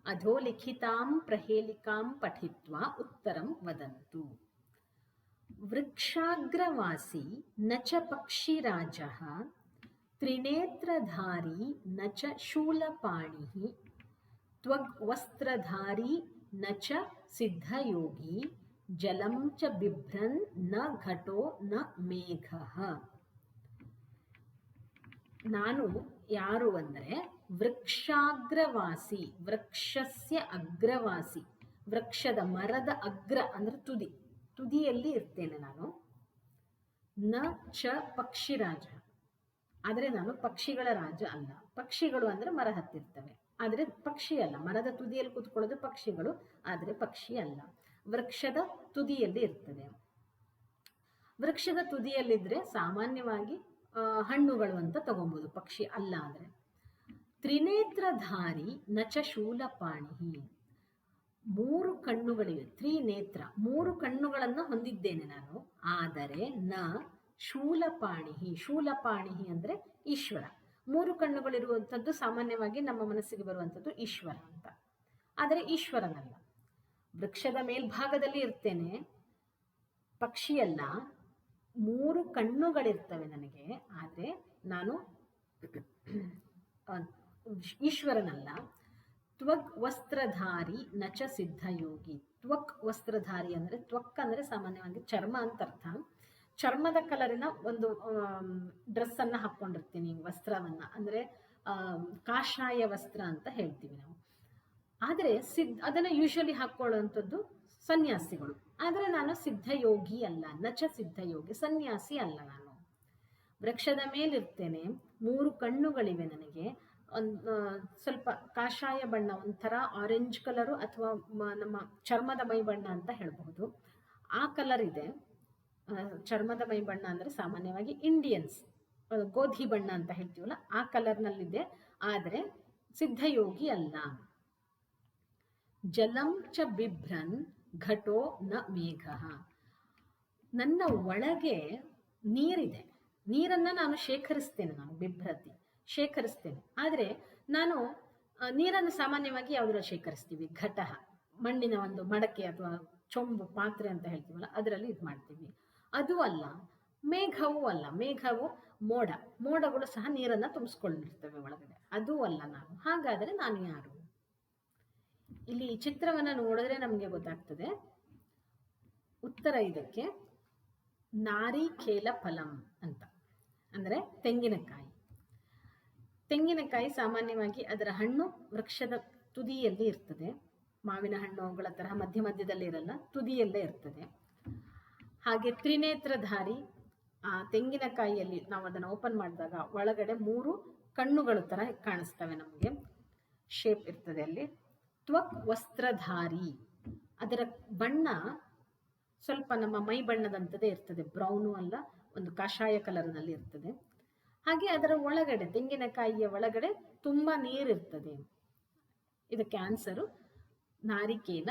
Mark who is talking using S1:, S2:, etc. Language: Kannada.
S1: ಅಧೋಲಿಖಿತಾಂ ಪ್ರಹೇಲಿಕಾಂ ಪಠಿತ್ವಾ ಉತ್ತರಂ ವದಂತು. ವೃಕ್ಷಾಗ್ರವಾಸಿ ನ ಚ ಪಕ್ಷಿರಾಜಃ ತ್ರಿನೇತ್ರಧಾರಿ ನ ಚ ಶೂಲಪಾಣಿಃ ತ್ವಗ್ವಸ್ತ್ರಧಾರಿ ನ ಚ ಸಿದ್ಧಯೋಗಿ ಜಲಂ ಚ ಬಿಭ್ರನ್ ನ ಘಟೋ ನ ಮೇಘಃ. ನಾನು ಯಾರು ಅಂದರೆ ವೃಕ್ಷಾಗ್ರವಾಸಿ, ವೃಕ್ಷಸ್ಯ ಅಗ್ರವಾಸಿ, ವೃಕ್ಷದ ಮರದ ಅಗ್ರ ಅಂದ್ರೆ ತುದಿ, ತುದಿಯಲ್ಲಿ ಇರ್ತೇನೆ ನಾನು. ನ ಚ ಪಕ್ಷಿರಾಜ, ಆದರೆ ನಾನು ಪಕ್ಷಿಗಳ ರಾಜ ಅಲ್ಲ. ಪಕ್ಷಿಗಳು ಅಂದ್ರೆ ಮರ ಹತ್ತಿರ್ತವೆ, ಆದರೆ ಪಕ್ಷಿ ಅಲ್ಲ. ಮರದ ತುದಿಯಲ್ಲಿ ಕೂತ್ಕೊಳ್ಳೋದು ಪಕ್ಷಿಗಳು, ಆದರೆ ಪಕ್ಷಿ ಅಲ್ಲ. ವೃಕ್ಷದ ತುದಿಯಲ್ಲಿ ಇರ್ತದೆ. ವೃಕ್ಷದ ತುದಿಯಲ್ಲಿದ್ರೆ ಸಾಮಾನ್ಯವಾಗಿ ಹಣ್ಣುಗಳು ಅಂತ ತಗೊಬಹುದು, ಪಕ್ಷಿ ಅಲ್ಲ ಅಂದ್ರೆ. ತ್ರಿನೇತ್ರಧಾರಿ ನಚ ಶೂಲಪಾಣಿ, ಮೂರು ಕಣ್ಣುಗಳಿವೆ. ತ್ರಿನೇತ್ರ, ಮೂರು ಕಣ್ಣುಗಳನ್ನು ಹೊಂದಿದ್ದೇನೆ ನಾನು, ಆದರೆ ನ ಶೂಲಪಾಣಿ. ಶೂಲಪಾಣಿ ಅಂದ್ರೆ ಈಶ್ವರ. ಮೂರು ಕಣ್ಣುಗಳಿರುವಂಥದ್ದು ಸಾಮಾನ್ಯವಾಗಿ ನಮ್ಮ ಮನಸ್ಸಿಗೆ ಬರುವಂಥದ್ದು ಈಶ್ವರ ಅಂತ, ಆದರೆ ಈಶ್ವರನಲ್ಲ. ವೃಕ್ಷದ ಮೇಲ್ಭಾಗದಲ್ಲಿ ಇರ್ತೇನೆ, ಪಕ್ಷಿಯಲ್ಲ. ಮೂರು ಕಣ್ಣುಗಳಿರ್ತವೆ ನನಗೆ, ಆದರೆ ನಾನು ಈಶ್ವರನಲ್ಲ. ತ್ವಕ್ ವಸ್ತ್ರಧಾರಿ ನಚ ಸಿದ್ಧಯೋಗಿ. ತ್ವಕ್ ವಸ್ತ್ರಧಾರಿ ಅಂದರೆ, ತ್ವಕ್ ಅಂದರೆ ಸಾಮಾನ್ಯವಾಗಿ ಚರ್ಮ ಅಂತ ಅರ್ಥ. ಚರ್ಮದ ಕಲರಿನ ಒಂದು ಡ್ರೆಸ್ ಅನ್ನ ಹಾಕೊಂಡಿರ್ತೀನಿ, ವಸ್ತ್ರವನ್ನ, ಅಂದ್ರೆ ಕಾಷಾಯ ವಸ್ತ್ರ ಅಂತ ಹೇಳ್ತೀವಿ ನಾವು. ಆದರೆ ಅದನ್ನ ಯೂಶಲಿ ಹಾಕೊಳ್ಳುವಂಥದ್ದು ಸನ್ಯಾಸಿಗಳು. ಆದರೆ ನಾನು ಸಿದ್ಧಯೋಗಿ ಅಲ್ಲ, ನಚ ಸಿದ್ಧಯೋಗಿ, ಸನ್ಯಾಸಿ ಅಲ್ಲ ನಾನು. ವೃಕ್ಷದ ಮೇಲಿರ್ತೇನೆ, ಮೂರು ಕಣ್ಣುಗಳಿವೆ ನನಗೆ. ಸ್ವಲ್ಪ ಕಾಷಾಯ ಬಣ್ಣ, ಒಂಥರ ಆರೆಂಜ್ ಕಲರು ಅಥವಾ ನಮ್ಮ ಚರ್ಮದ ಮೈ ಬಣ್ಣ ಅಂತ ಹೇಳಬಹುದು, ಆ ಕಲರ್ ಇದೆ. ಚರ್ಮದ ಮೈ ಬಣ್ಣ ಅಂದ್ರೆ ಸಾಮಾನ್ಯವಾಗಿ ಇಂಡಿಯನ್ಸ್ ಗೋಧಿ ಬಣ್ಣ ಅಂತ ಹೇಳ್ತೀವಲ್ಲ, ಆ ಕಲರ್ನಲ್ಲಿದೆ, ಆದರೆ ಸಿದ್ಧಯೋಗಿ ಅಲ್ಲ. ಜಲಂ ಚ ಬಿಭ್ರನ್ ಘಟೋ ನ ಮೇಘ. ನನ್ನ ಒಳಗೆ ನೀರಿದೆ, ನೀರನ್ನ ನಾನು ಶೇಖರಿಸ್ತೇನೆ, ನಾನು ಬಿಭ್ರತಿ ಶೇಖರಿಸ್ತೇನೆ. ಆದರೆ ನಾನು ನೀರನ್ನು ಸಾಮಾನ್ಯವಾಗಿ ಯಾವುದ್ರಲ್ಲಿ ಶೇಖರಿಸ್ತೀವಿ? ಘಟ, ಮಣ್ಣಿನ ಒಂದು ಮಡಕೆ ಅಥವಾ ಚೊಂಬು, ಪಾತ್ರೆ ಅಂತ ಹೇಳ್ತೀವಲ್ಲ, ಅದರಲ್ಲಿ ಇದು ಮಾಡ್ತೀವಿ. ಅದು ಅಲ್ಲ. ಮೇಘವೂ ಅಲ್ಲ. ಮೇಘವು ಮೋಡ, ಮೋಡಗಳು ಸಹ ನೀರನ್ನ ತುಂಬಿಸ್ಕೊಂಡಿರ್ತವೆ ಒಳಗಡೆ, ಅದೂ ಅಲ್ಲ ನಾನು. ಹಾಗಾದರೆ ನಾನು ಯಾರು? ಇಲ್ಲಿ ಈ ಚಿತ್ರವನ್ನ ನೋಡಿದ್ರೆ ನಮಗೆ ಗೊತ್ತಾಗ್ತದೆ. ಉತ್ತರ ಇದಕ್ಕೆ ನಾರಿಕೇಲ ಫಲಂ ಅಂತ, ಅಂದ್ರೆ ತೆಂಗಿನಕಾಯಿ. ತೆಂಗಿನಕಾಯಿ ಸಾಮಾನ್ಯವಾಗಿ ಅದರ ಹಣ್ಣು ವೃಕ್ಷದ ತುದಿಯಲ್ಲಿ ಇರ್ತದೆ. ಮಾವಿನ ಹಣ್ಣುಗಳ ತರಹ ಮಧ್ಯ ಮಧ್ಯದಲ್ಲಿ ಇರಲ್ಲ, ತುದಿಯಲ್ಲೇ ಇರ್ತದೆ. ಹಾಗೆ ತ್ರಿನೇತ್ರಧಾರಿ, ಆ ತೆಂಗಿನಕಾಯಿಯಲ್ಲಿ ನಾವು ಅದನ್ನು ಓಪನ್ ಮಾಡಿದಾಗ ಒಳಗಡೆ ಮೂರು ಕಣ್ಣುಗಳು ತರ ಕಾಣಿಸ್ತವೆ ನಮಗೆ, ಶೇಪ್ ಇರ್ತದೆ ಅಲ್ಲಿ. ತ್ವಕ್ ವಸ್ತ್ರಧಾರಿ, ಅದರ ಬಣ್ಣ ಸ್ವಲ್ಪ ನಮ್ಮ ಮೈ ಬಣ್ಣದಂತದೇ ಇರ್ತದೆ, ಬ್ರೌನು ಅಲ್ಲ, ಒಂದು ಕಾಷಾಯ ಕಲರ್ನಲ್ಲಿ ಇರ್ತದೆ. ಹಾಗೆ ಅದರ ಒಳಗಡೆ, ತೆಂಗಿನಕಾಯಿಯ ಒಳಗಡೆ ತುಂಬಾ ನೀರಿರ್ತದೆ. ಇದಕ್ಕೆ ಆನ್ಸರು ನಾರಿಕೇಲ